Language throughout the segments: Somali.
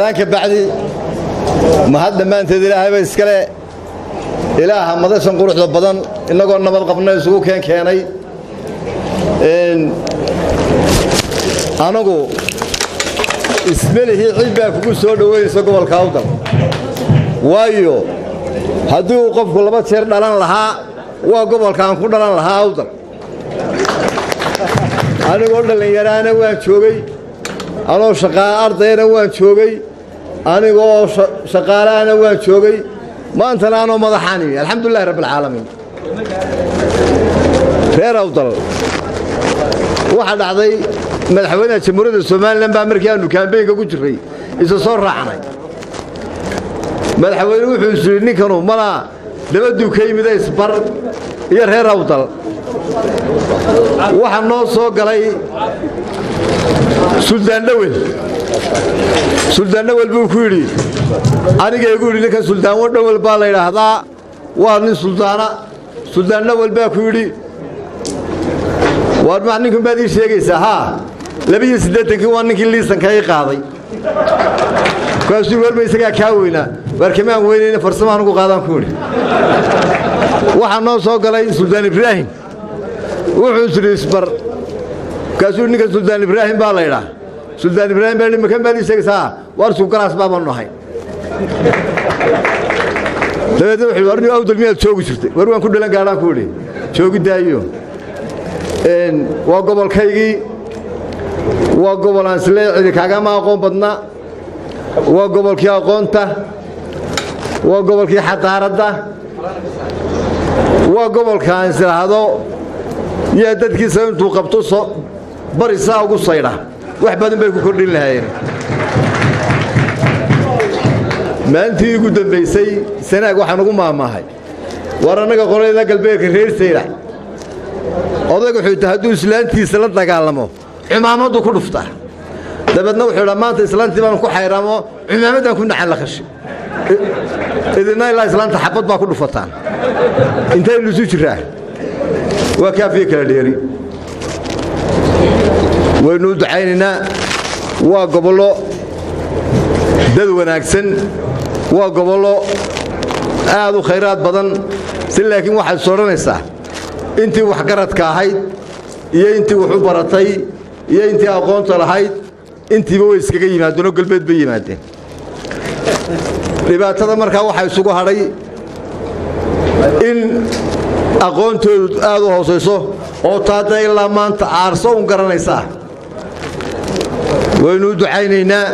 سلامك بعدي ما هذا ما أنت ذي هاي بس كله إله ما ده سنقول حد بدن إنه قلنا ما قبلنا يسوق كاني أنا جو اسمه هي عيبة فوق سود وين سقوا الكاوتر وايو هذو وقف كل ما تصير دلنا لها وقف الكام كل دلنا لها أوتر أنا قلت لي يا أنا وين شوقي أنا شقاء أرضي وين شوقي أنا قو شقاء أنا وين شوقي ما أنت أنا مضحاني الحمد لله رب العالمين خير أوتر واحد عضي مدحوينه جمهورية الصومال لما أمريكا كان بينك وجري إذا صار رعنا مدحوينه وحوسني كانوا ملا لبدو كيم ذا يسبر يرهي روضل واحد نص قالي سلطان نوال بوكوري أنا يقول لك سلطان ونوال بالي هذا وأنا سلطان نوال بوكوري وأنا عنكم بدي شيء سها لبي سدتك وأنا كل لسه كاي قاضي كاسي ور بيسكا كاوينا وركمان ويننا فرسمان كو قادان كوري waxaa noo soo galay Sultan Ibrahim wuxuu soo isbar kaasuu ninka Sultan Ibrahim baa la yiraahdaa Sultan Ibrahim baa nimanka badii sheegaysaa war suu kalaas baa nahay dabada wuxuu warnii awdal meel joogi jirtay war waan ku dhalan gaadaan ku yiri joogi daayo waa gobolkaygii waa gobol aan isleeyahay kaaga ma aqoon badna waa gobolkii aqoonta waa gobolkii xadaaradda waa gobolkan sirahado yaa dadkiisa intuu qabto soo barisa ugu sayra wax badan bay ku kordhin lahaayeen maantii ugu dambeysay sanaag waxaan ugu maamahay war anaga qolayda galbeedka reer sayra odaygu wuxuu tahaduu islaantiisa la dagaalamo cimaamadu ku dhufta dabadna wuxuu dhamaanta islaantii baan ku xayramo cimaamadan ku naxal la khashi idina ilaa islaanta xabad baa ku dhufataan intay lusu jiraa waa kaafiye kala dheeri waynu ducaynina waa gobolo dad wanaagsan waa gobolo aad u khayraad badan si laakiin waxa sooranaysa intii wax garadka ahayd iyo intii wax u baratay iyo intii aqoonta lahayd intiiba way iskaga yimaadeen galbeed bay yimaadeen dhibaatada markaa waxa isugu haray in aqoontoodu aad u hooseyso oo taada ilaa maanta aarso u garanaysa waynu ducaynaynaa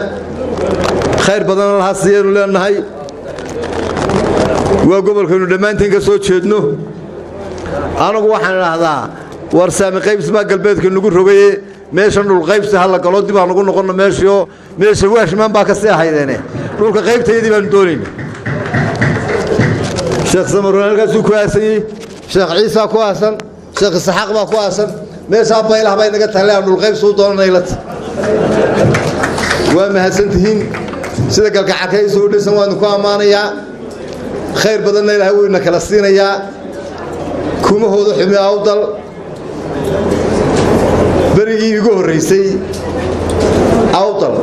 khayr badan Allah siiyay leenahay waa gobolkanu dhamaantiin ka soo jeedno anagu waxaan raahdaa war saami qaybsma galbeedka nagu rogay meesha dhul qaybsi hal galo dib aan ugu noqono meesha waashman baa ka sii haydeene dhulka qaybteedii baan doonaynaa شيخ سمرون الكاسو كواسي شيخ عيسى كواسن شيخ إسحاق با كواسن ميسا بايلها باي نغا تهليان دول قيب سو دون نيلت وما هسنتين سيده قالك عكاي سو ديسن وان كو امانيا خير بدن الهي وينا كلا سينيا كوما هودو خمي awdal بريغي ugu horeysay awdal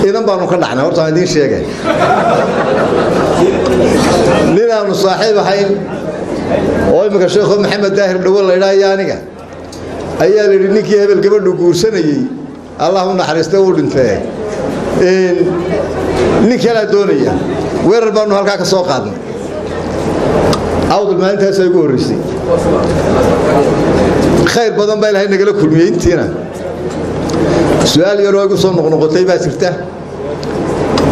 idan baanu ka dhacnaa horta idin sheegay نحن صاحب حين وإمك الشيخ محمد داهر دول الله يانيك أيها اللي هبل قبل نقول سنة اللهم نحرسته ولنفاه نيكي لا دونية ويربانو هالكاك سوقاتنا عوض ما انت سيقول رسي خير بدن بايل هاي نقل كل مين تينا سؤال يروي صون نقطتي باسرته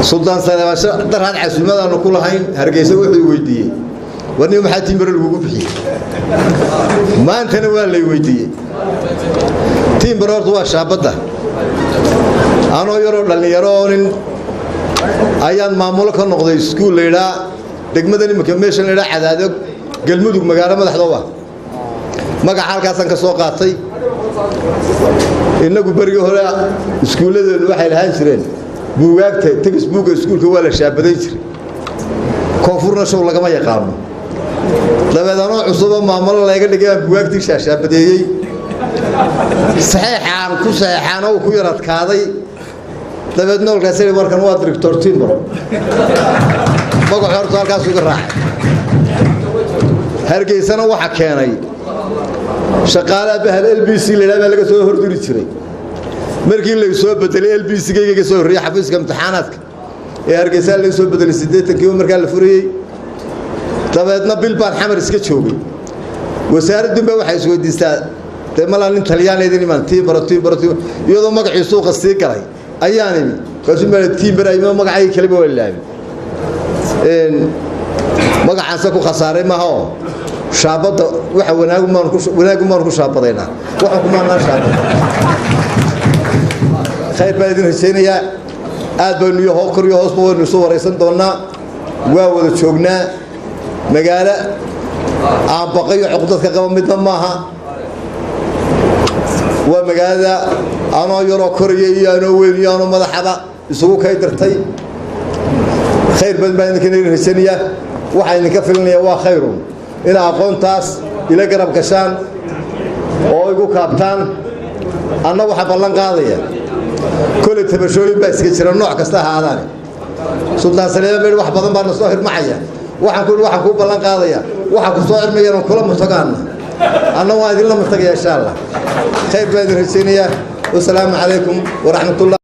سلطان سلام در هاد عاصمه أنا كل هاين هرجيسه وحده ويديه ورني محاتي مر لو بخي ما انت ولا لي ويديه تيم برورت وا شابده انا يرو دليرون ايان مامول ka noqday school leeyaha degmadani makameshan leeyaha cadaado galmudug magaalo madaxda waa magaca halkaasan ka soo qaatay inagu bariga hore iskuuladoodu waxay lahaan jireen buugaagta textbook iskuulka waa la shaabaday jiray koonfurna show lagama yaqaano dabeedana cusub maamul laga dhigay buugaagtii shaabadeeyay saxiixan ku saxiixan oo ku yaradkaaday dabeedna halkaasay markan waa director Timbro magac horta halkaas uga raacay Hargeysana waxa keenay shaqaalaha bahal LBC leeyahay laga soo hordiri jiray markii la soo bedelay LBC-ga soo horreeyay xafiiska imtixaanaadka ee Hargeysa la soo bedelay 80 markaa la furiyay dabeedna bilbaan xamar iska joogay wasaaraddu ba waxay soo weydiistaa malan Talyaaniyeed iman Timbro iyadoo magaciisu suuqa sii galay ayaan imi kaasoo meel Timbro ay magacay kale walaal magacaasa ku khasaaray ma aha shaabada waxa wanaagu maan ku shaabadayna waxa kuma naashaa khayr baa idin heshiinaya aad baan iyo koriyo hoos baan soo wareysan doonaa waa wada joognaa magaala aan baqayo cuqdadka qaba midna maaha waa magaalada ama yaro koriyo iyo ano weyn iyo ano madaxaba isugu kay dirtay khayr baan idin heshiinaya waxa idin ka filanaya waa khayro in aqoontaas ila garab gashaan oo igu kaabtaan anna waxa ballan qaadaya kulli tabashooyin baa iska jira nooc kasta ha aadaan Sultan Saleeman wax badan baa soo hirmacaya waxaan ku ballan qaadaya waxa ku soo hirmayaan kula mutagaana anna waa idin la mutagaya insha Allah khayr baa idin heshiinaya wassalaamu calaykum wa rahmatullah